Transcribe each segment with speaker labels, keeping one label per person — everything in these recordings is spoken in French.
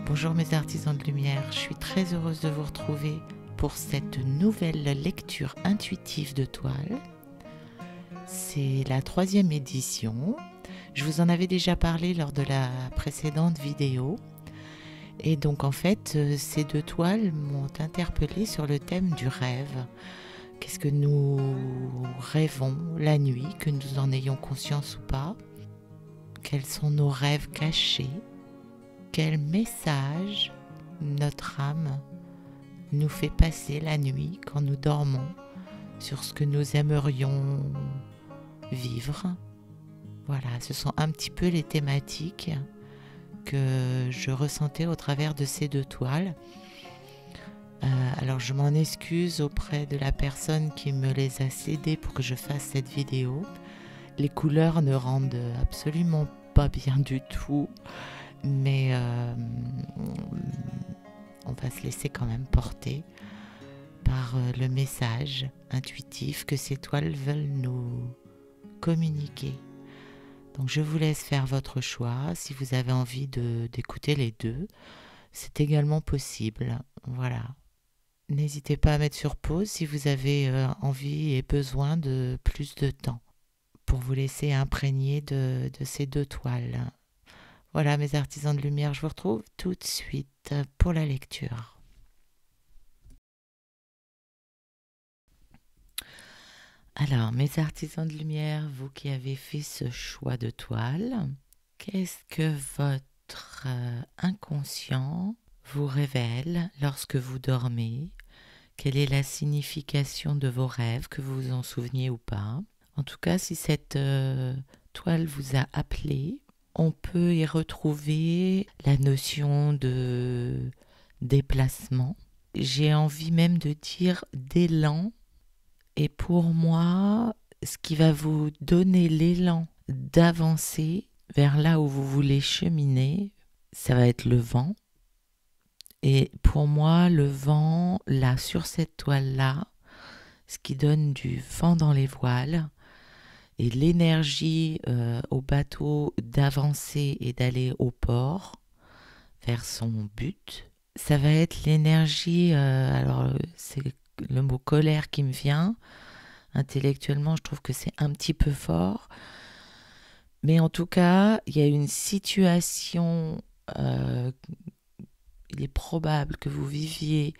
Speaker 1: Bonjour mes artisans de lumière, je suis très heureuse de vous retrouver pour cette nouvelle lecture intuitive de toile. C'est la 3e édition. Je vous en avais déjà parlé lors de la précédente vidéo. Et donc en fait, ces deux toiles m'ont interpellée sur le thème du rêve. Qu'est-ce que nous rêvons la nuit, que nous en ayons conscience ou pas? Quels sont nos rêves cachés? Quel message notre âme nous fait passer la nuit quand nous dormons sur ce que nous aimerions vivre? Voilà, ce sont un petit peu les thématiques que je ressentais au travers de ces deux toiles. Alors je m'en excuse auprès de la personne qui me les a cédées pour que je fasse cette vidéo. Les couleurs ne rendent absolument pas bien du tout, mais on va se laisser quand même porter par le message intuitif que ces toiles veulent nous communiquer. Donc je vous laisse faire votre choix. Si vous avez envie d'écouter les deux, c'est également possible. Voilà. N'hésitez pas à mettre sur pause si vous avez envie et besoin de plus de temps pour vous laisser imprégner de ces deux toiles. Voilà mes artisans de lumière, je vous retrouve tout de suite pour la lecture. Alors mes artisans de lumière, vous qui avez fait ce choix de toile, qu'est-ce que votre inconscient vous révèle lorsque vous dormez? Quelle est la signification de vos rêves, que vous vous en souveniez ou pas? En tout cas, si cette toile vous a appelé, on peut y retrouver la notion de déplacement. J'ai envie même de dire d'élan. Et pour moi, ce qui va vous donner l'élan d'avancer vers là où vous voulez cheminer, ça va être le vent. Et pour moi, le vent, là, sur cette toile-là, ce qui donne du vent dans les voiles et l'énergie au bateau d'avancer et d'aller au port vers son but, ça va être l'énergie, alors c'est le mot colère qui me vient. Intellectuellement, je trouve que c'est un petit peu fort. Mais en tout cas, il y a une situation... il est probable que vous viviez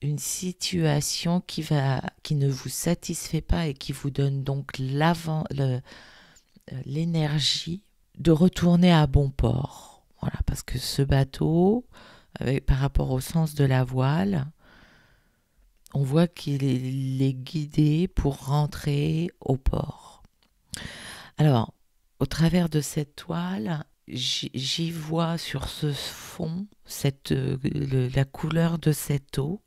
Speaker 1: une situation qui ne vous satisfait pas et qui vous donne donc l'énergie de retourner à bon port. Voilà, parce que ce bateau, par rapport au sens de la voile, on voit qu'il est guidé pour rentrer au port. Alors, au travers de cette toile, j'y vois sur ce fond la couleur de cette eau,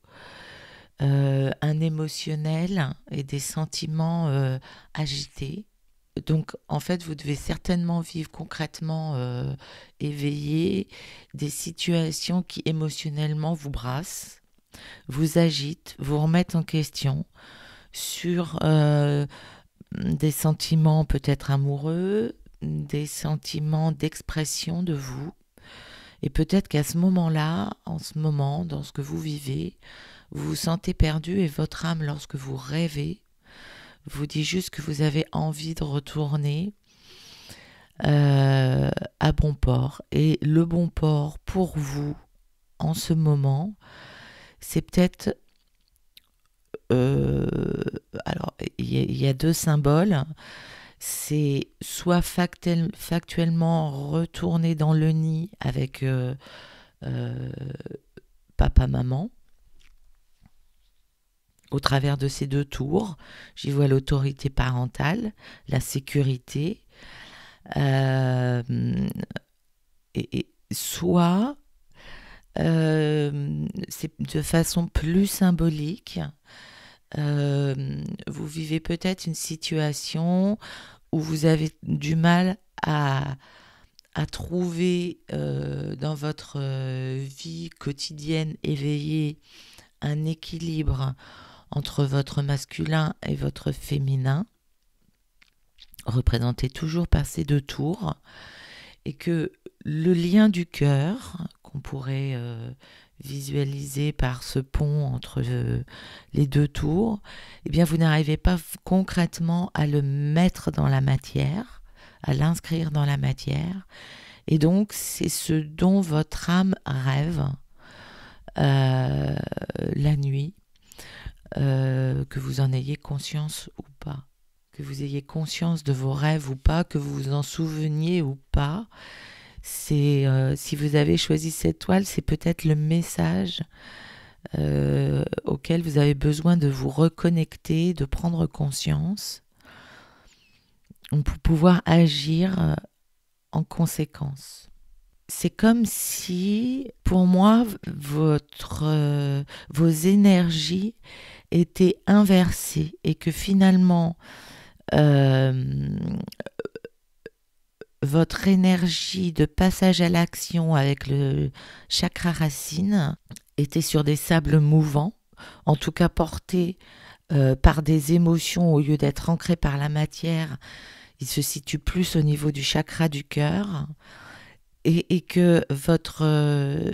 Speaker 1: un émotionnel et des sentiments agités. Donc en fait vous devez certainement vivre concrètement éveillé des situations qui émotionnellement vous brassent, vous agitent, vous remettent en question sur des sentiments peut-être amoureux, des sentiments d'expression de vous. Et peut-être qu'à ce moment-là, en ce moment, dans ce que vous vivez, vous vous sentez perdu et votre âme, lorsque vous rêvez, vous dit juste que vous avez envie de retourner à bon port. Et le bon port pour vous, en ce moment, c'est peut-être... alors, il y a deux symboles. C'est soit factuellement retourner dans le nid avec papa, maman. Au travers de ces deux tours, j'y vois l'autorité parentale, la sécurité, et soit c'est de façon plus symbolique. Vous vivez peut-être une situation où vous avez du mal à trouver dans votre vie quotidienne éveillée un équilibre entre votre masculin et votre féminin, représenté toujours par ces deux tours, et que le lien du cœur, qu'on pourrait visualiser par ce pont entre les deux tours, eh bien vous n'arrivez pas concrètement à le mettre dans la matière, à l'inscrire dans la matière. Et donc c'est ce dont votre âme rêve la nuit, que vous en ayez conscience ou pas. Que vous ayez conscience de vos rêves ou pas, que vous vous en souveniez ou pas, c'est si vous avez choisi cette toile, c'est peut-être le message auquel vous avez besoin de vous reconnecter, de prendre conscience pour pouvoir agir en conséquence. C'est comme si, pour moi, vos énergies étaient inversées et que finalement, votre énergie de passage à l'action avec le chakra racine était sur des sables mouvants, en tout cas portés par des émotions au lieu d'être ancrés par la matière. Il se situe plus au niveau du chakra du cœur et que votre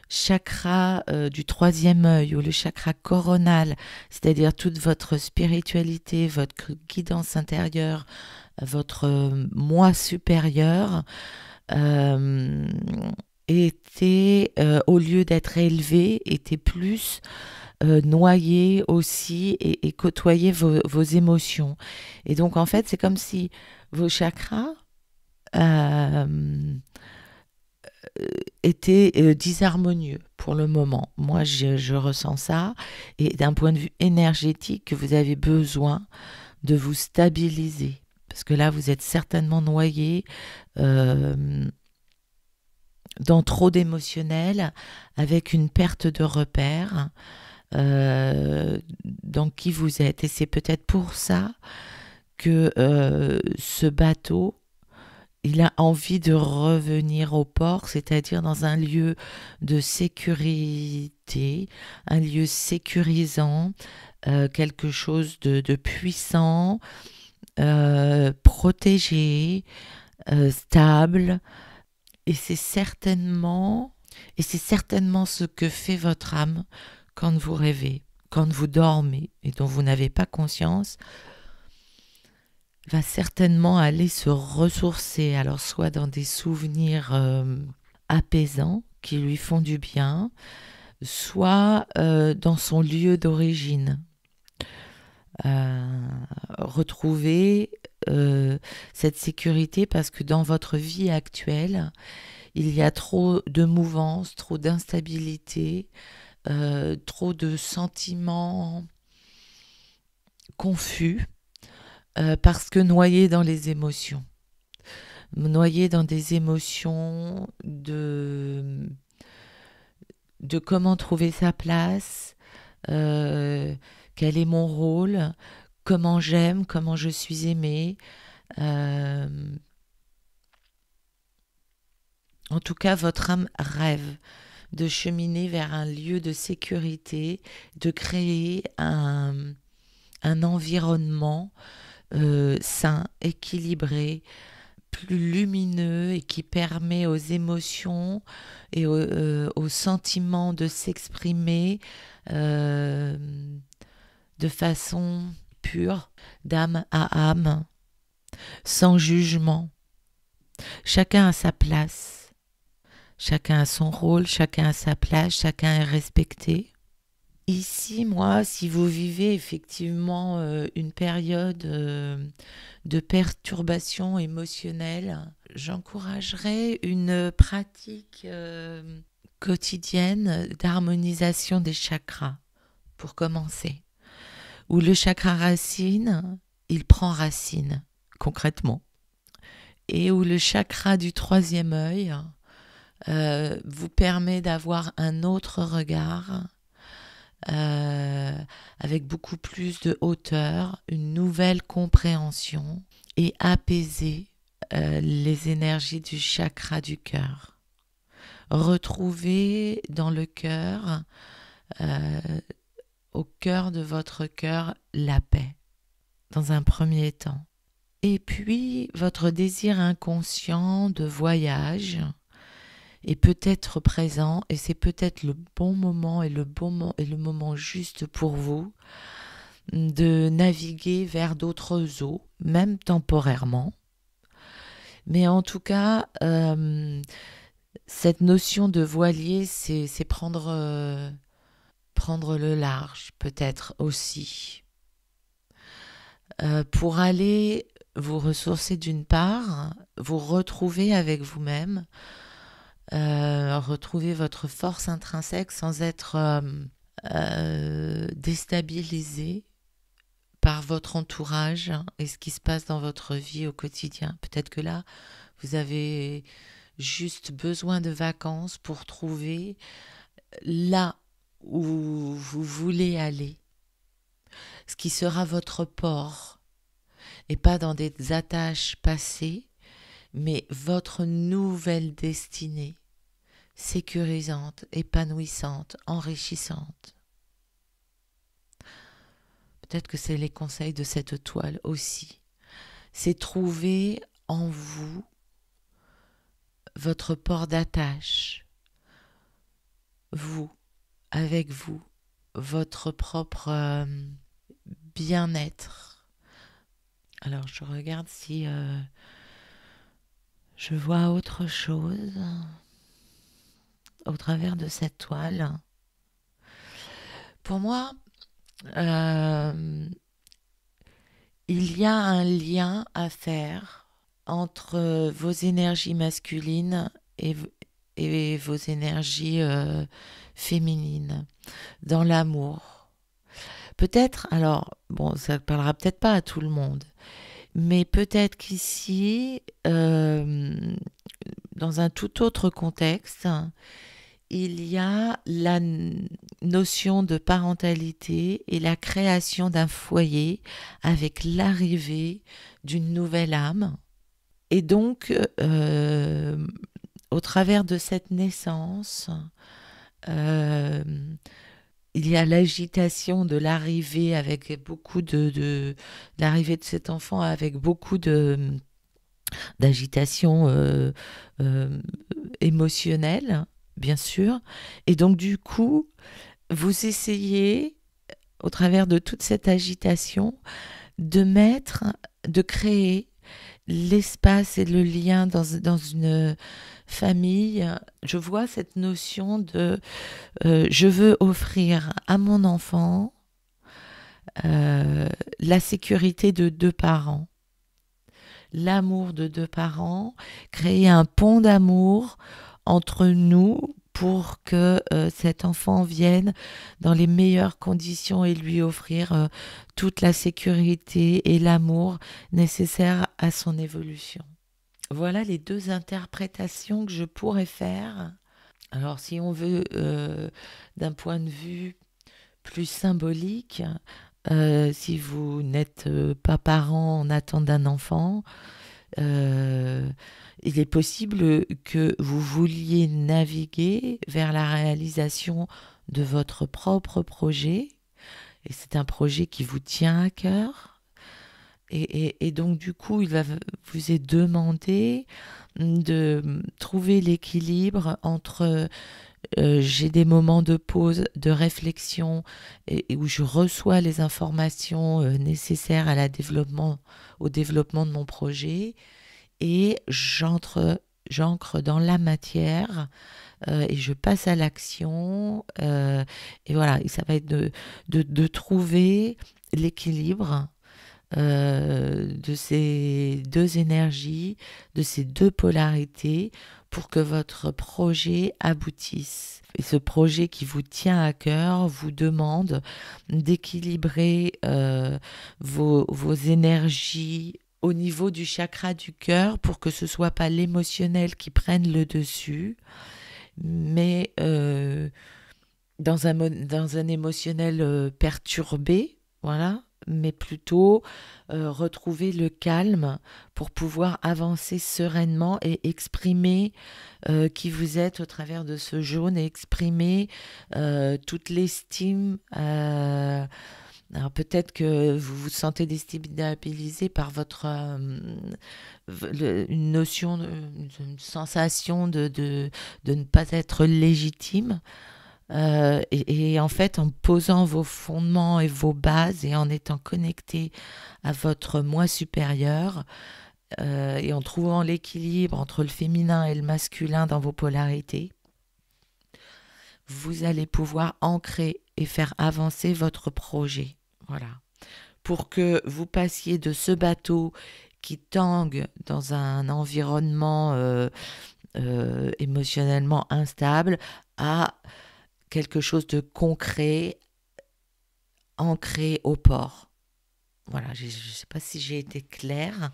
Speaker 1: chakra du troisième œil ou le chakra coronal, c'est-à-dire toute votre spiritualité, votre guidance intérieure, votre moi supérieur, était, au lieu d'être élevé, était plus noyer aussi et côtoyer vos émotions. Et donc en fait, c'est comme si vos chakras étaient disharmonieux pour le moment. Moi, je ressens ça. Et d'un point de vue énergétique, vous avez besoin de vous stabiliser. Parce que là, vous êtes certainement noyé dans trop d'émotionnel, avec une perte de repère dans qui vous êtes. Et c'est peut-être pour ça que ce bateau, il a envie de revenir au port, c'est-à-dire dans un lieu de sécurité, un lieu sécurisant, quelque chose de puissant, protégé, stable. Et c'est certainement ce que fait votre âme quand vous rêvez, quand vous dormez et dont vous n'avez pas conscience, va certainement aller se ressourcer, alors soit dans des souvenirs apaisants qui lui font du bien, soit dans son lieu d'origine. Retrouver cette sécurité parce que dans votre vie actuelle, il y a trop de mouvance, trop d'instabilité, trop de sentiments confus, parce que noyé dans les émotions. Noyé dans des émotions de comment trouver sa place, quel est mon rôle, comment j'aime, comment je suis aimée. En tout cas, votre âme rêve de cheminer vers un lieu de sécurité, de créer un environnement sain, équilibré, plus lumineux et qui permet aux émotions et aux sentiments de s'exprimer de façon pure, d'âme à âme, sans jugement. Chacun a sa place, chacun a son rôle, chacun a sa place, chacun est respecté. Ici, moi, si vous vivez effectivement une période de perturbation émotionnelle, j'encouragerais une pratique quotidienne d'harmonisation des chakras, pour commencer. Où le chakra racine, il prend racine, concrètement. Et où le chakra du troisième œil vous permet d'avoir un autre regard, avec beaucoup plus de hauteur, une nouvelle compréhension et apaiser les énergies du chakra du cœur. Retrouver dans le cœur, au cœur de votre cœur, la paix, dans un premier temps. Et puis, votre désir inconscient de voyage, est peut-être présent et c'est peut-être le bon moment et le moment juste pour vous de naviguer vers d'autres eaux, même temporairement. Mais en tout cas, cette notion de voilier, c'est prendre le large, peut-être aussi. Pour aller vous ressourcer d'une part, vous retrouver avec vous-même, retrouver votre force intrinsèque sans être déstabilisé par votre entourage et ce qui se passe dans votre vie au quotidien. Peut-être que là, vous avez juste besoin de vacances pour trouver là où vous voulez aller, ce qui sera votre port, et pas dans des attaches passées, mais votre nouvelle destinée, sécurisante, épanouissante, enrichissante. Peut-être que c'est les conseils de cette toile aussi. C'est trouver en vous votre port d'attache, vous, avec vous, votre propre bien-être. Alors je regarde si je vois autre chose au travers de cette toile. Pour moi, il y a un lien à faire entre vos énergies masculines et vos énergies féminines dans l'amour. Peut-être, alors, bon, ça ne parlera peut-être pas à tout le monde, mais peut-être qu'ici, dans un tout autre contexte, il y a la notion de parentalité et la création d'un foyer avec l'arrivée d'une nouvelle âme. Et donc, au travers de cette naissance, euh, il y a l'agitation de l'arrivée avec beaucoup l'arrivée de cet enfant avec beaucoup d'agitation émotionnelle, bien sûr. Et donc, du coup, vous essayez, au travers de toute cette agitation, de créer l'espace et le lien dans une famille. Je vois cette notion de je veux offrir à mon enfant la sécurité de deux parents, l'amour de deux parents, créer un pont d'amour entre nous pour que cet enfant vienne dans les meilleures conditions et lui offrir toute la sécurité et l'amour nécessaires à son évolution. Voilà les deux interprétations que je pourrais faire. Alors si on veut, d'un point de vue plus symbolique, si vous n'êtes pas parent en attente d'un enfant, il est possible que vous vouliez naviguer vers la réalisation de votre propre projet, et c'est un projet qui vous tient à cœur, et donc du coup, vous est demandé de trouver l'équilibre entre j'ai des moments de pause, de réflexion, et où je reçois les informations nécessaires au développement de mon projet, et j'ancre dans la matière et je passe à l'action. Et voilà, et ça va être de trouver l'équilibre de ces deux énergies, de ces deux polarités pour que votre projet aboutisse. Et ce projet qui vous tient à cœur vous demande d'équilibrer vos énergies au niveau du chakra du cœur pour que ce soit pas l'émotionnel qui prenne le dessus, mais dans un émotionnel perturbé, voilà, mais plutôt retrouver le calme pour pouvoir avancer sereinement et exprimer qui vous êtes au travers de ce jaune, et exprimer toute l'estime Alors peut-être que vous vous sentez déstabilisé par une notion, une sensation de ne pas être légitime. Et en fait, en posant vos fondements et vos bases et en étant connecté à votre moi supérieur, et en trouvant l'équilibre entre le féminin et le masculin dans vos polarités, vous allez pouvoir ancrer et faire avancer votre projet. Voilà. Pour que vous passiez de ce bateau qui tangue dans un environnement émotionnellement instable à quelque chose de concret, ancré au port. Voilà, je ne sais pas si j'ai été claire.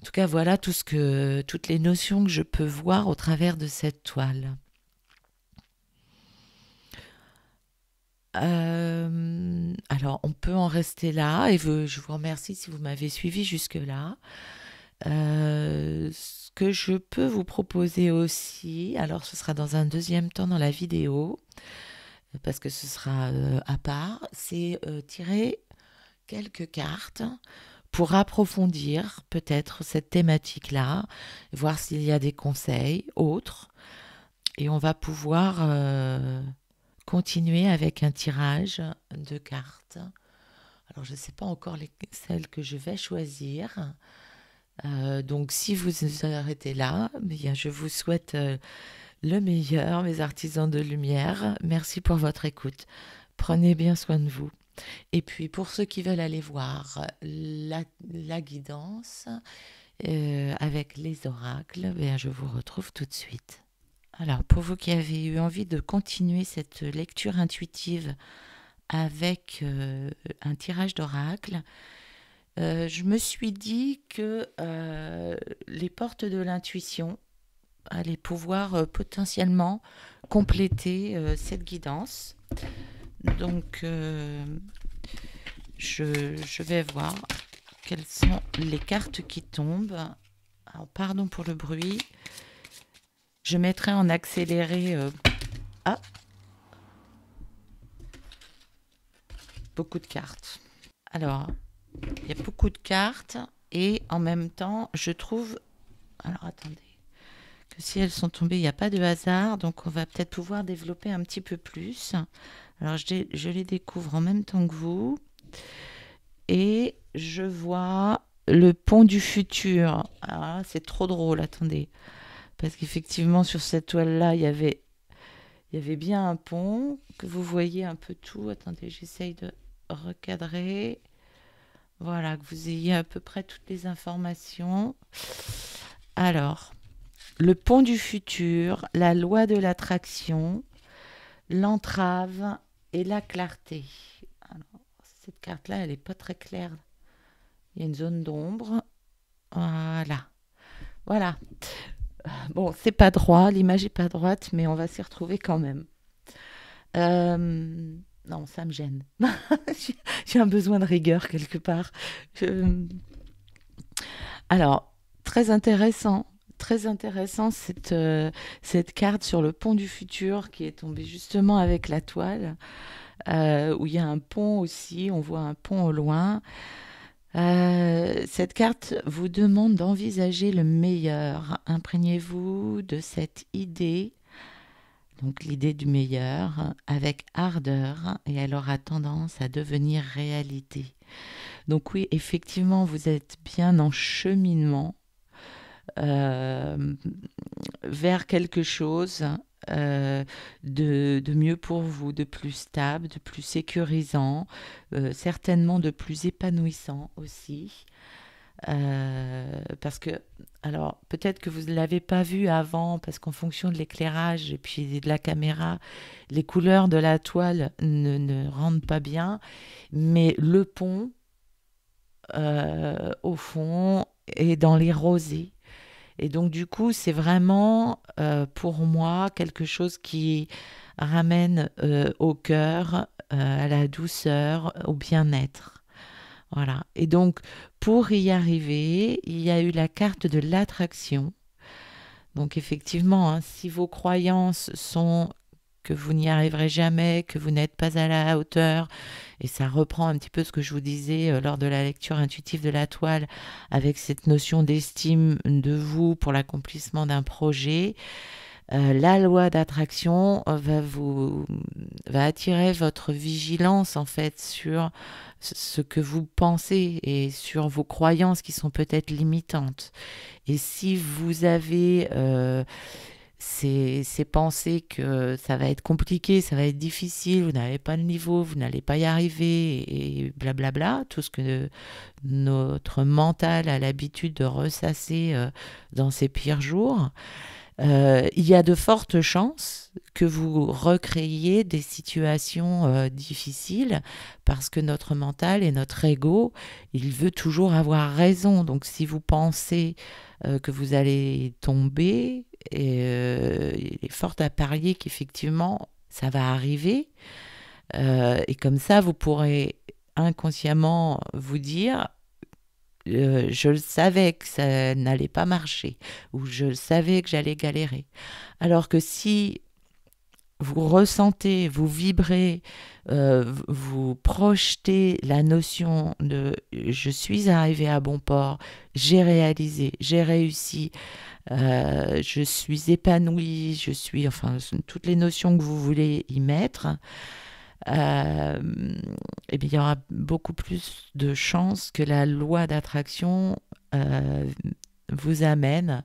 Speaker 1: En tout cas, voilà toutes les notions que je peux voir au travers de cette toile. Alors, on peut en rester là et je vous remercie si vous m'avez suivi jusque-là. Ce que je peux vous proposer aussi, alors ce sera dans un deuxième temps dans la vidéo, parce que ce sera à part, c'est tirer quelques cartes pour approfondir peut-être cette thématique-là, voir s'il y a des conseils autres, et on va pouvoir continuer avec un tirage de cartes. Alors je ne sais pas encore celles que je vais choisir. Donc si vous arrêtez là, bien, je vous souhaite le meilleur, mes artisans de lumière. Merci pour votre écoute. Prenez bien soin de vous. Et puis pour ceux qui veulent aller voir la guidance avec les oracles, bien, je vous retrouve tout de suite. Alors pour vous qui avez eu envie de continuer cette lecture intuitive avec un tirage d'oracle, je me suis dit que les portes de l'intuition allaient pouvoir potentiellement compléter cette guidance. Donc, je vais voir quelles sont les cartes qui tombent. Alors, pardon pour le bruit. Je mettrai en accéléré. Ah, beaucoup de cartes. Alors, il y a beaucoup de cartes et en même temps, je trouve... Alors, attendez. Que si elles sont tombées, il n'y a pas de hasard. Donc, on va peut-être pouvoir développer un petit peu plus. Alors, je les découvre en même temps que vous. Et je vois le pont du futur. Ah, c'est trop drôle, attendez. Parce qu'effectivement, sur cette toile-là, il y avait bien un pont. Que vous voyez un peu tout. Attendez, j'essaye de recadrer. Voilà, que vous ayez à peu près toutes les informations. Alors, le pont du futur, la loi de l'attraction, l'entrave et la clarté. Alors, cette carte-là, elle n'est pas très claire. Il y a une zone d'ombre. Voilà. Voilà. Bon, c'est pas droit, l'image n'est pas droite, mais on va s'y retrouver quand même. Non, ça me gêne. J'ai un besoin de rigueur quelque part. Alors, très intéressant cette carte sur le pont du futur qui est tombée justement avec la toile, où il y a un pont aussi, on voit un pont au loin. Cette carte vous demande d'envisager le meilleur. Imprégnez-vous de cette idée, donc l'idée du meilleur, avec ardeur, et elle aura tendance à devenir réalité. Donc oui, effectivement, vous êtes bien en cheminement vers quelque chose de mieux pour vous, de plus stable, de plus sécurisant, certainement de plus épanouissant aussi. Parce que, alors peut-être que vous ne l'avez pas vu avant, parce qu'en fonction de l'éclairage et puis de la caméra, les couleurs de la toile ne rendent pas bien, mais le pont, au fond, est dans les rosés. Et donc du coup, c'est vraiment pour moi quelque chose qui ramène au cœur, à la douceur, au bien-être. Voilà. Et donc, pour y arriver, il y a eu la carte de l'attraction. Donc effectivement, hein, si vos croyances sont que vous n'y arriverez jamais, que vous n'êtes pas à la hauteur. Et ça reprend un petit peu ce que je vous disais lors de la lecture intuitive de la toile, avec cette notion d'estime de vous pour l'accomplissement d'un projet. La loi d'attraction va attirer votre vigilance en fait sur ce que vous pensez et sur vos croyances qui sont peut-être limitantes. Et si vous avez ces pensées que ça va être compliqué, ça va être difficile, vous n'avez pas le niveau, vous n'allez pas y arriver et blablabla, tout ce que notre mental a l'habitude de ressasser dans ses pires jours, il y a de fortes chances que vous recréiez des situations difficiles parce que notre mental et notre ego, il veut toujours avoir raison. Donc si vous pensez que vous allez tomber, il est fort à parier qu'effectivement ça va arriver. Et comme ça, vous pourrez inconsciemment vous dire je le savais que ça n'allait pas marcher, ou je le savais que j'allais galérer. Alors que si vous ressentez, vous vibrez, vous projetez la notion de je suis arrivé à bon port, j'ai réalisé, j'ai réussi, je suis épanouie, je suis, enfin, toutes les notions que vous voulez y mettre, eh bien, il y aura beaucoup plus de chances que la loi d'attraction vous amène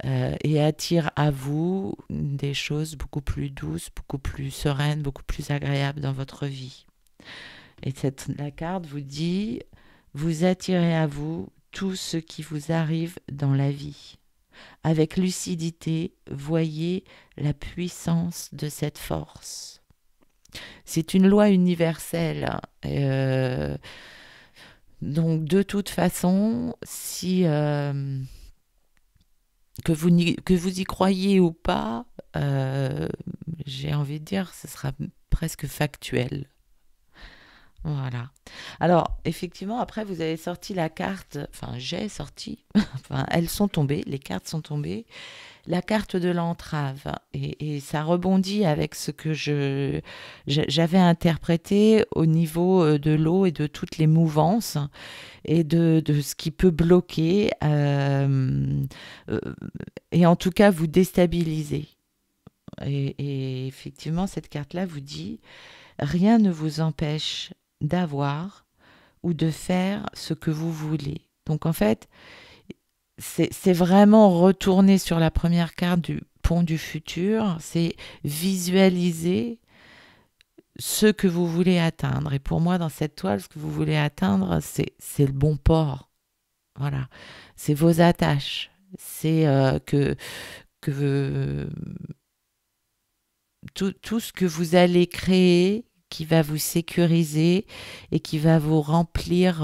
Speaker 1: et attire à vous des choses beaucoup plus douces, beaucoup plus sereines, beaucoup plus agréables dans votre vie. Et la carte vous dit, vous attirez à vous tout ce qui vous arrive dans la vie. Avec lucidité, voyez la puissance de cette force. C'est une loi universelle. Donc, de toute façon, si que vous y croyez ou pas, j'ai envie de dire, ce sera presque factuel. Voilà. Alors, effectivement, après, vous avez sorti la carte, enfin, j'ai sorti, enfin, elles sont tombées, les cartes sont tombées, la carte de l'entrave. Et ça rebondit avec ce que j'avais interprété au niveau de l'eau et de toutes les mouvances et de ce qui peut bloquer et en tout cas vous déstabiliser. Et effectivement, cette carte-là vous dit, rien ne vous empêche d'avoir ou de faire ce que vous voulez. Donc en fait, c'est vraiment retourner sur la première carte du pont du futur, c'est visualiser ce que vous voulez atteindre. Et pour moi, dans cette toile, ce que vous voulez atteindre, c'est le bon port. Voilà, c'est vos attaches, c'est tout ce que vous allez créer qui va vous sécuriser et qui va vous remplir,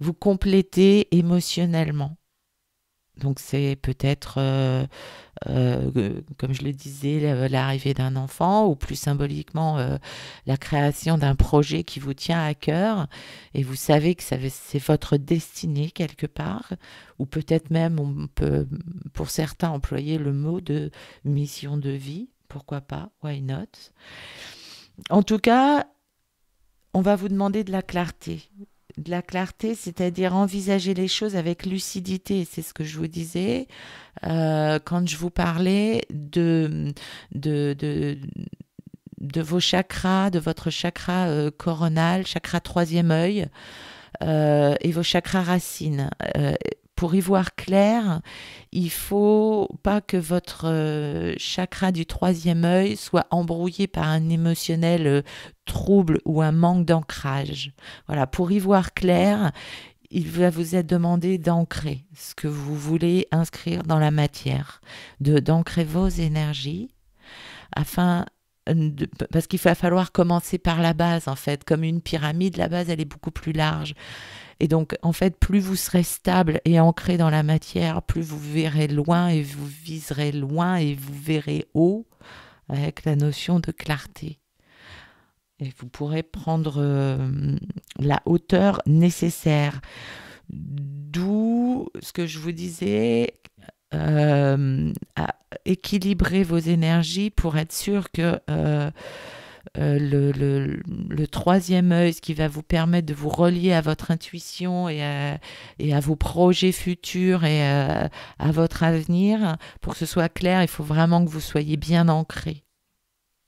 Speaker 1: vous compléter émotionnellement. Donc c'est peut-être, comme je le disais, l'arrivée d'un enfant ou plus symboliquement la création d'un projet qui vous tient à cœur et vous savez que c'est votre destinée quelque part, ou peut-être même on peut pour certains employer le mot de mission de vie, pourquoi pas, why not. En tout cas, on va vous demander de la clarté. De la clarté, c'est-à-dire envisager les choses avec lucidité. C'est ce que je vous disais quand je vous parlais de vos chakras, de votre chakra coronal, chakra troisième œil et vos chakras racines. Pour y voir clair, il faut pas que votre chakra du troisième œil soit embrouillé par un émotionnel trouble ou un manque d'ancrage. Voilà, pour y voir clair, il va vous être demandé d'ancrer ce que vous voulez inscrire dans la matière, d'ancrer vos énergies afin parce qu'il va falloir commencer par la base en fait, comme une pyramide, la base elle est beaucoup plus large. Et donc, en fait, plus vous serez stable et ancré dans la matière, plus vous verrez loin et vous viserez loin et vous verrez haut avec la notion de clarté. Et vous pourrez prendre la hauteur nécessaire. D'où ce que je vous disais, à équilibrer vos énergies pour être sûr que le troisième œil, ce qui va vous permettre de vous relier à votre intuition et à vos projets futurs et à votre avenir, pour que ce soit clair, il faut vraiment que vous soyez bien ancré.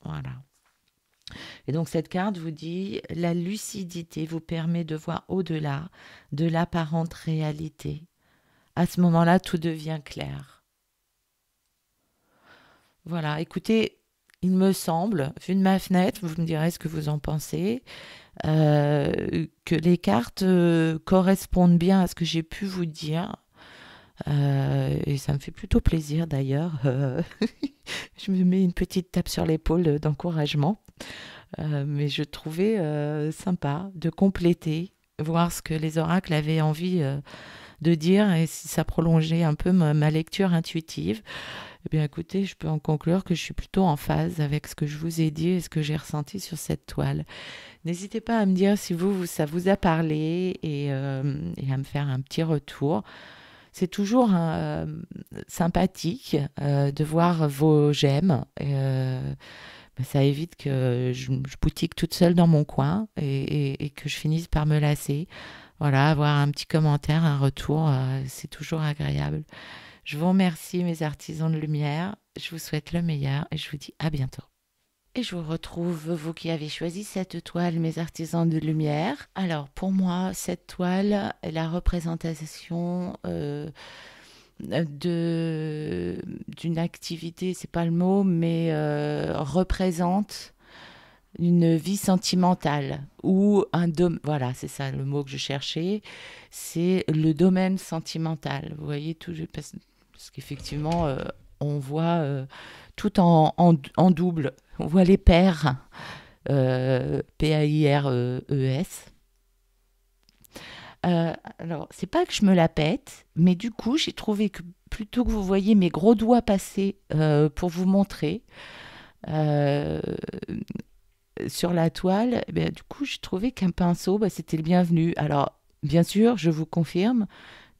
Speaker 1: Voilà. Et donc cette carte vous dit, la lucidité vous permet de voir au-delà de l'apparente réalité. À ce moment-là, tout devient clair. Voilà, écoutez, il me semble, vu de ma fenêtre, vous me direz ce que vous en pensez, que les cartes correspondent bien à ce que j'ai pu vous dire. Et ça me fait plutôt plaisir d'ailleurs. Je me mets une petite tape sur l'épaule d'encouragement. Mais je trouvais sympa de compléter, voir ce que les oracles avaient envie de dire et si ça prolongeait un peu ma lecture intuitive. Eh bien écoutez, je peux en conclure que je suis plutôt en phase avec ce que je vous ai dit et ce que j'ai ressenti sur cette toile. N'hésitez pas à me dire si ça vous a parlé et à me faire un petit retour. C'est toujours sympathique de voir vos j'aime. Ça évite que je boutique toute seule dans mon coin et que je finisse par me lasser. Voilà, avoir un petit commentaire, un retour, c'est toujours agréable. Je vous remercie, mes artisans de lumière. Je vous souhaite le meilleur et je vous dis à bientôt. Et je vous retrouve, vous qui avez choisi cette toile, mes artisans de lumière. Alors, pour moi, cette toile est la représentation d'une activité, c'est pas le mot, mais représente une vie sentimentale ou voilà, c'est ça le mot que je cherchais, c'est le domaine sentimental. Vous voyez, parce qu'effectivement, on voit tout en double. On voit les paires, P-A-I-R-E-S. Alors, c'est pas que je me la pète, mais du coup, j'ai trouvé que plutôt que vous voyez mes gros doigts passer pour vous montrer sur la toile, eh bien, du coup, j'ai trouvé qu'un pinceau, c'était le bienvenu. Alors, bien sûr, je vous confirme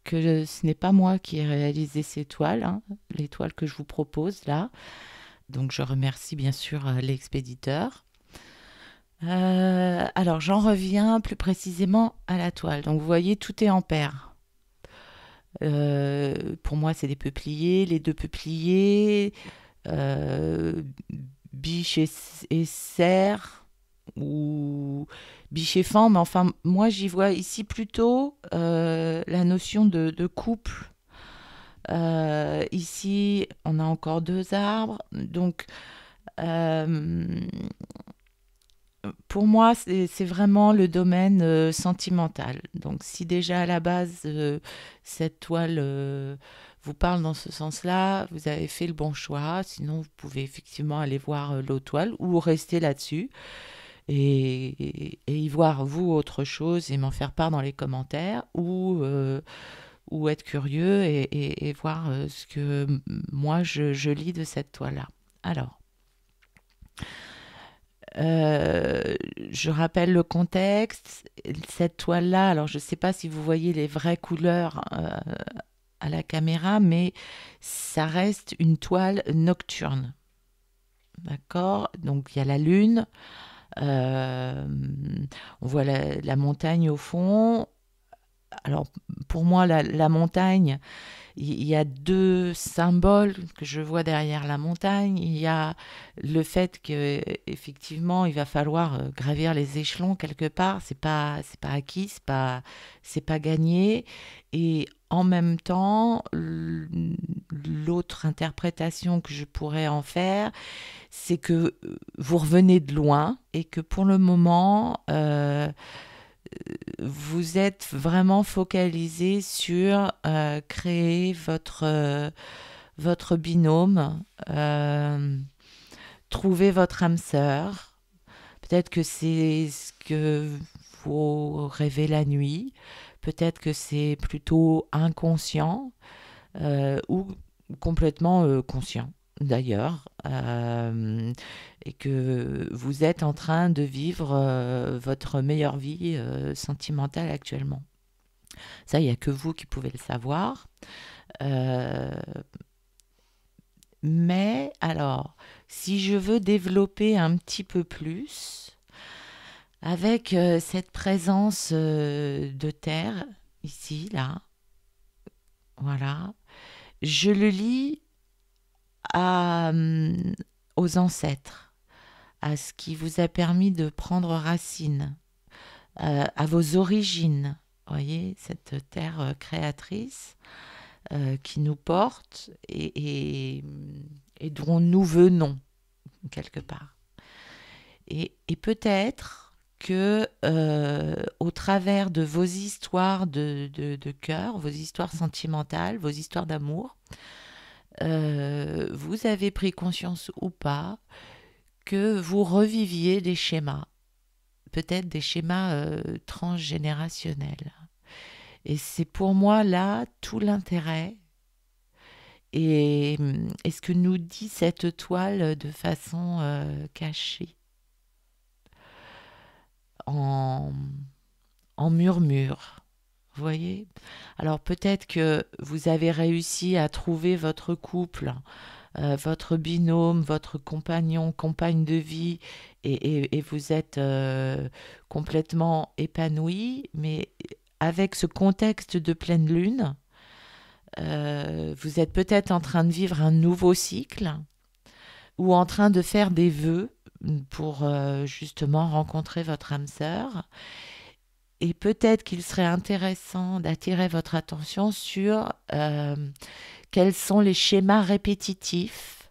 Speaker 1: que ce n'est pas moi qui ai réalisé ces toiles, hein, les toiles que je vous propose là. Donc, je remercie bien sûr l'expéditeur. Alors, j'en reviens plus précisément à la toile. Donc, vous voyez, tout est en paire. Pour moi, c'est des peupliers. Les deux peupliers, biche et cerf, ou biche et fan. Mais enfin, moi, j'y vois ici plutôt la notion de couple. Ici, on a encore deux arbres. Donc, pour moi, c'est vraiment le domaine sentimental. Donc, si déjà à la base, cette toile vous parle dans ce sens-là, vous avez fait le bon choix. Sinon, vous pouvez effectivement aller voir l'autre toile ou rester là-dessus et y voir, vous, autre chose et m'en faire part dans les commentaires ou être curieux et voir ce que moi, je lis de cette toile-là. Alors, je rappelle le contexte. Cette toile-là, alors je ne sais pas si vous voyez les vraies couleurs à la caméra, mais ça reste une toile nocturne. D'accord? Donc il y a la lune, on voit la montagne au fond. Alors pour moi, la montagne, il y a deux symboles que je vois derrière la montagne. Il y a le fait que effectivement, il va falloir gravir les échelons quelque part. C'est pas acquis, c'est pas gagné. Et en même temps, l'autre interprétation que je pourrais en faire, c'est que vous revenez de loin et que pour le moment, vous êtes vraiment focalisé sur créer votre binôme, trouver votre âme sœur. Peut-être que c'est ce que vous rêvez la nuit, peut-être que c'est plutôt inconscient ou complètement conscient d'ailleurs, et que vous êtes en train de vivre votre meilleure vie sentimentale actuellement. Ça, il n'y a que vous qui pouvez le savoir. Euh, mais alors, si je veux développer un petit peu plus, avec cette présence de terre, ici, là, voilà, je le lie à, aux ancêtres, à ce qui vous a permis de prendre racine, à vos origines. Voyez, cette terre créatrice qui nous porte et dont nous venons, quelque part. Et peut-être que au travers de vos histoires de cœur, vos histoires sentimentales, vos histoires d'amour, vous avez pris conscience ou pas que vous reviviez des schémas, peut-être des schémas transgénérationnels. Et c'est pour moi là tout l'intérêt et ce que nous dit cette toile de façon cachée, en, en murmure. Vous voyez? Alors peut-être que vous avez réussi à trouver votre couple, votre binôme, votre compagnon, compagne de vie, et vous êtes complètement épanoui, mais avec ce contexte de pleine lune, vous êtes peut-être en train de vivre un nouveau cycle ou en train de faire des vœux pour justement rencontrer votre âme sœur. Et peut-être qu'il serait intéressant d'attirer votre attention sur quels sont les schémas répétitifs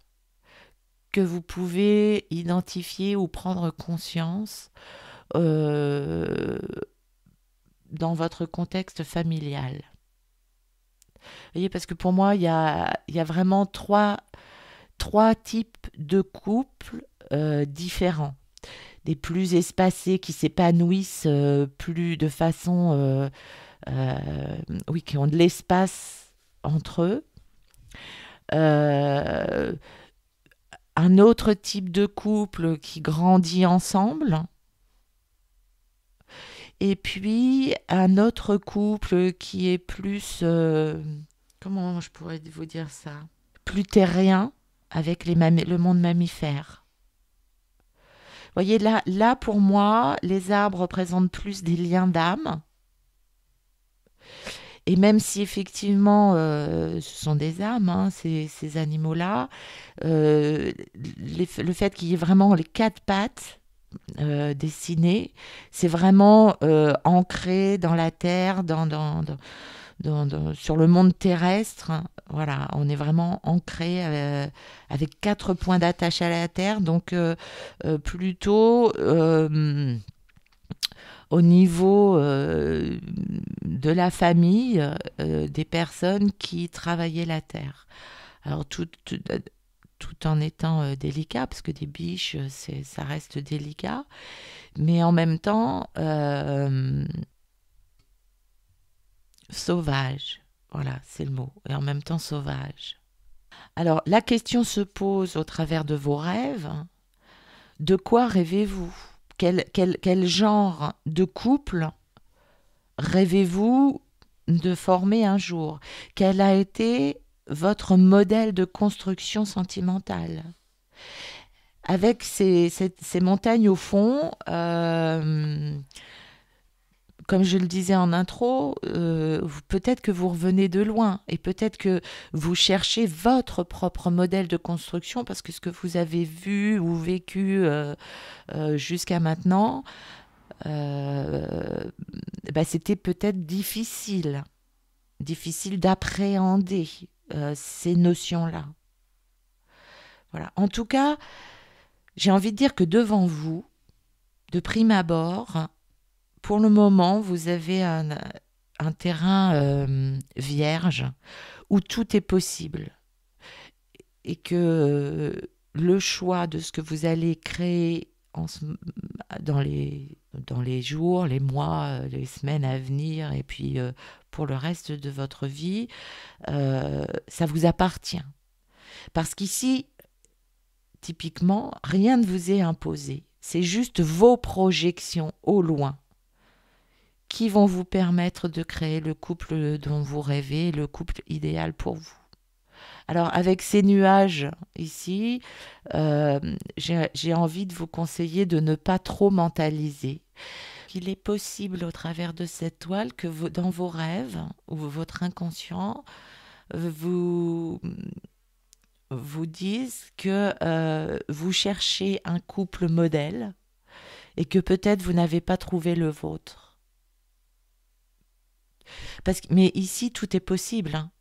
Speaker 1: que vous pouvez identifier ou prendre conscience euh, dans votre contexte familial. Vous voyez, parce que pour moi, il y a vraiment trois types de couples différents. Des plus espacés qui s'épanouissent plus de façon, oui, qui ont de l'espace entre eux. Euh, un autre type de couple qui grandit ensemble. Et puis un autre couple qui est plus, comment je pourrais vous dire ça? Plus terrien avec le monde mammifère. Vous voyez, là, pour moi, les arbres représentent plus des liens d'âme. Et même si effectivement, ce sont des âmes, hein, ces animaux-là, le fait qu'il y ait vraiment les quatre pattes dessinées, c'est vraiment ancré dans la terre, sur le monde terrestre. Voilà, on est vraiment ancré avec quatre points d'attache à la terre, donc plutôt au niveau de la famille des personnes qui travaillaient la terre. Alors tout en étant délicat, parce que des biches, ça reste délicat, mais en même temps sauvage. Voilà, c'est le mot. Et en même temps sauvage. Alors, la question se pose au travers de vos rêves. De quoi rêvez-vous? Quel genre de couple rêvez-vous de former un jour? Quel a été votre modèle de construction sentimentale? Avec ces montagnes au fond, comme je le disais en intro, peut-être que vous revenez de loin et peut-être que vous cherchez votre propre modèle de construction parce que ce que vous avez vu ou vécu jusqu'à maintenant, c'était peut-être difficile d'appréhender ces notions-là. Voilà. En tout cas, j'ai envie de dire que devant vous, de prime abord, pour le moment, vous avez un terrain vierge où tout est possible et que le choix de ce que vous allez créer dans les jours, les mois, les semaines à venir et puis pour le reste de votre vie, ça vous appartient. Parce qu'ici, typiquement, rien ne vous est imposé. C'est juste vos projections au loin. qui vont vous permettre de créer le couple dont vous rêvez, le couple idéal pour vous. Alors, avec ces nuages ici, j'ai envie de vous conseiller de ne pas trop mentaliser. Il est possible, au travers de cette toile, que dans vos rêves ou votre inconscient vous dise que vous cherchez un couple modèle et que peut-être vous n'avez pas trouvé le vôtre. Mais ici, tout est possible, hein.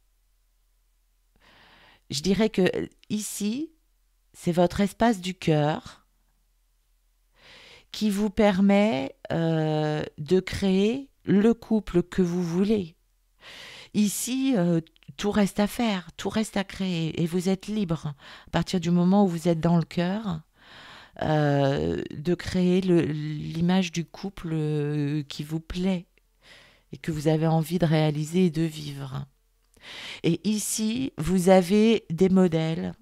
Speaker 1: Je dirais que ici, c'est votre espace du cœur qui vous permet de créer le couple que vous voulez. Ici, tout reste à faire, tout reste à créer et vous êtes libre à partir du moment où vous êtes dans le cœur de créer l'image du couple qui vous plaît et que vous avez envie de réaliser et de vivre. Et ici, vous avez des modèles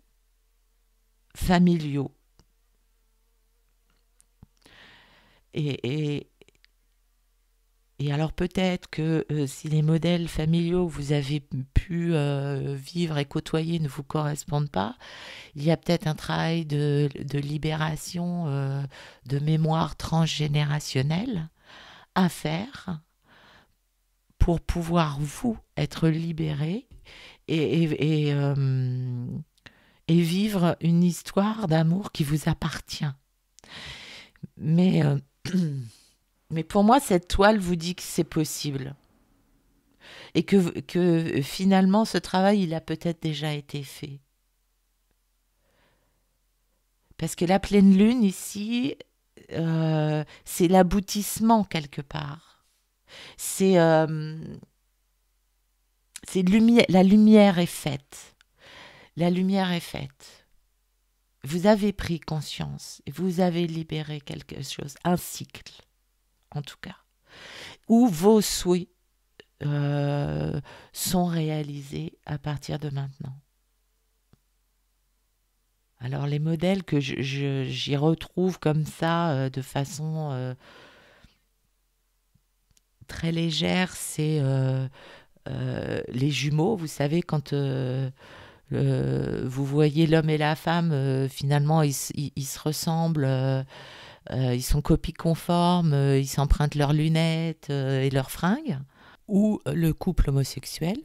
Speaker 1: familiaux. Et alors peut-être que si les modèles familiaux que vous avez pu vivre et côtoyer ne vous correspondent pas, il y a peut-être un travail de libération de mémoire transgénérationnelle à faire pour pouvoir, vous, être libéré et vivre une histoire d'amour qui vous appartient. Mais pour moi, cette toile vous dit que c'est possible. Et que finalement, ce travail, il a peut-être déjà été fait. Parce que la pleine lune, ici, c'est l'aboutissement quelque part. La lumière est faite. La lumière est faite. Vous avez pris conscience et vous avez libéré quelque chose, un cycle, en tout cas, où vos souhaits sont réalisés à partir de maintenant. Alors les modèles que j'y retrouve comme ça, de façon très légère, c'est les jumeaux. Vous savez, quand vous voyez l'homme et la femme, finalement, ils se ressemblent, ils sont copies conformes, ils s'empruntent leurs lunettes et leurs fringues. Ou le couple homosexuel,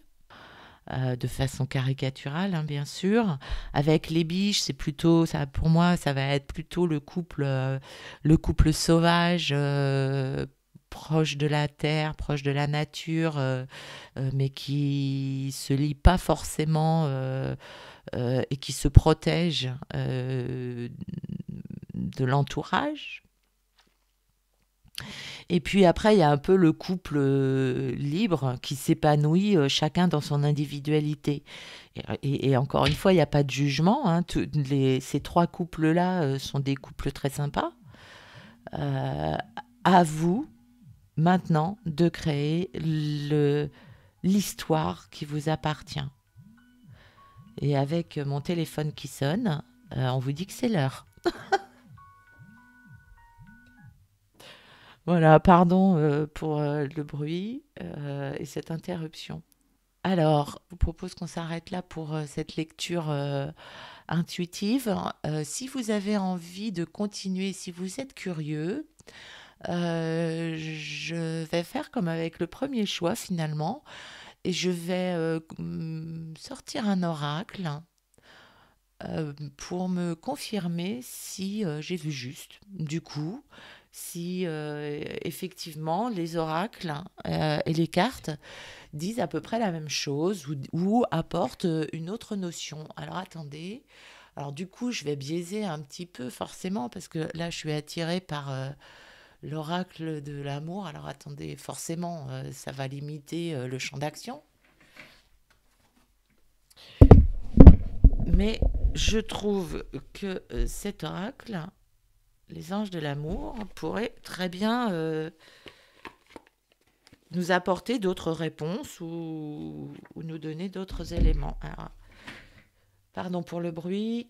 Speaker 1: de façon caricaturale, hein, bien sûr. Avec les biches, c'est plutôt, ça, pour moi, ça va être plutôt le couple sauvage, proche de la terre, proche de la nature, mais qui se lie pas forcément et qui se protège de l'entourage. Et puis après, il y a un peu le couple libre qui s'épanouit, chacun dans son individualité. Et encore une fois, il n'y a pas de jugement, hein. Ces trois couples-là sont des couples très sympas. À vous, maintenant, de créer l'histoire qui vous appartient. Et avec mon téléphone qui sonne, on vous dit que c'est l'heure. Voilà, pardon pour le bruit et cette interruption. Alors, je vous propose qu'on s'arrête là pour cette lecture intuitive. Si vous avez envie de continuer, si vous êtes curieux, je vais faire comme avec le premier choix finalement, et je vais sortir un oracle pour me confirmer si j'ai vu juste. Du coup, si effectivement les oracles et les cartes disent à peu près la même chose ou apportent une autre notion. Alors attendez, alors du coup je vais biaiser un petit peu forcément parce que là je suis attirée par l'oracle de l'amour. Alors attendez, forcément ça va limiter le champ d'action. Mais je trouve que cet oracle, les anges de l'amour, pourrait très bien nous apporter d'autres réponses ou nous donner d'autres éléments. Alors, pardon pour le bruit.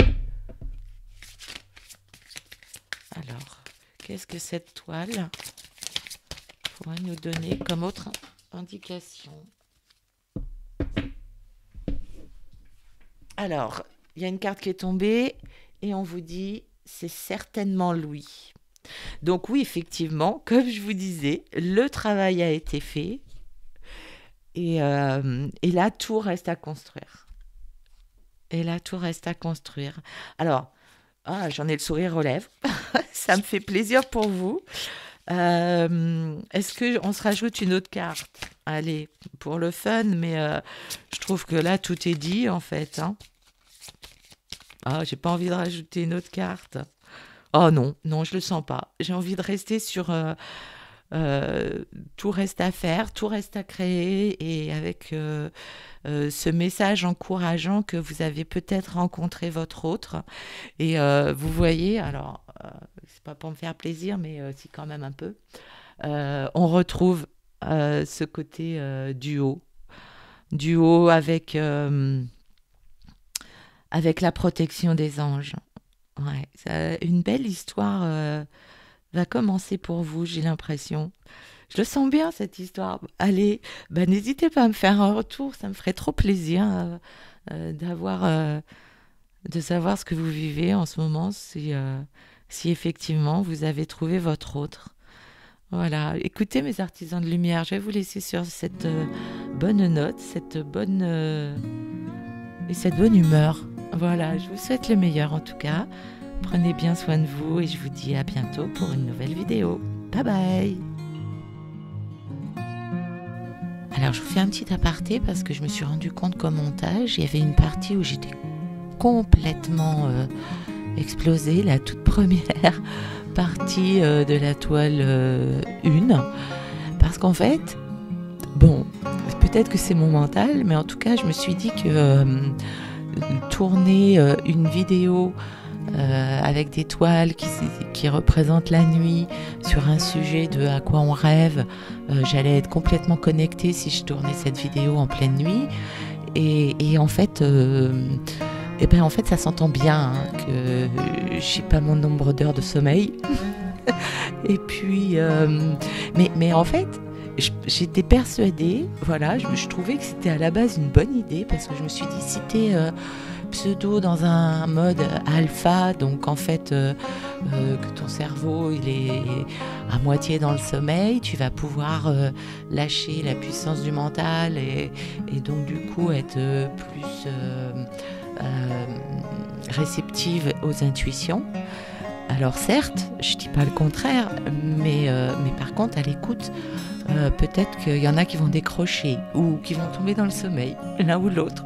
Speaker 1: Alors, qu'est-ce que cette toile pourrait nous donner comme autre indication? Alors, il y a une carte qui est tombée et on vous dit c'est certainement Louis. Donc oui, effectivement, comme je vous disais, le travail a été fait et là, tout reste à construire. Et là, tout reste à construire. Alors, j'en ai le sourire aux lèvres. Ça me fait plaisir pour vous. Est-ce qu'on se rajoute une autre carte? Allez, pour le fun, mais je trouve que là, tout est dit, en fait. Hein. J'ai pas envie de rajouter une autre carte. Oh non, non, je le sens pas. J'ai envie de rester sur tout reste à faire, tout reste à créer et avec ce message encourageant que vous avez peut-être rencontré votre autre. Et vous voyez, alors, c'est pas pour me faire plaisir, mais si quand même un peu, on retrouve ce côté duo. Duo avec la protection des anges. Ouais, une belle histoire va commencer pour vous, j'ai l'impression. Je le sens bien, cette histoire. Allez, n'hésitez pas à me faire un retour, ça me ferait trop plaisir de savoir ce que vous vivez en ce moment, si effectivement vous avez trouvé votre autre. Voilà, écoutez mes artisans de lumière, je vais vous laisser sur cette bonne note, cette bonne humeur. Voilà, je vous souhaite le meilleur en tout cas. Prenez bien soin de vous et je vous dis à bientôt pour une nouvelle vidéo. Bye bye. Alors je vous fais un petit aparté parce que je me suis rendu compte qu'au montage, il y avait une partie où j'étais complètement explosée, la toute première partie de la toile 1. Parce qu'en fait, bon, peut-être que c'est mon mental, mais en tout cas, je me suis dit que tourner une vidéo avec des toiles qui représentent la nuit sur un sujet de à quoi on rêve, j'allais être complètement connectée si je tournais cette vidéo en pleine nuit et en fait en fait ça s'entend bien hein, que j'ai pas mon nombre d'heures de sommeil et puis mais en fait j'étais persuadée, voilà, je trouvais que c'était à la base une bonne idée parce que je me suis dit si t'es pseudo dans un mode alpha, donc en fait que ton cerveau il est à moitié dans le sommeil, tu vas pouvoir lâcher la puissance du mental et donc du coup être plus réceptive aux intuitions. Alors certes, je dis pas le contraire, mais par contre à l'écoute, peut-être qu'il y en a qui vont décrocher ou qui vont tomber dans le sommeil, l'un ou l'autre.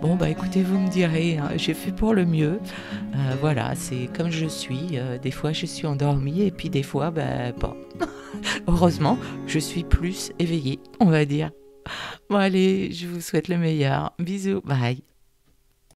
Speaker 1: Bon écoutez, vous me direz, hein, j'ai fait pour le mieux. Voilà, c'est comme je suis. Des fois je suis endormie et puis des fois, bon. Heureusement, je suis plus éveillée, on va dire. Bon allez, je vous souhaite le meilleur. Bisous, bye.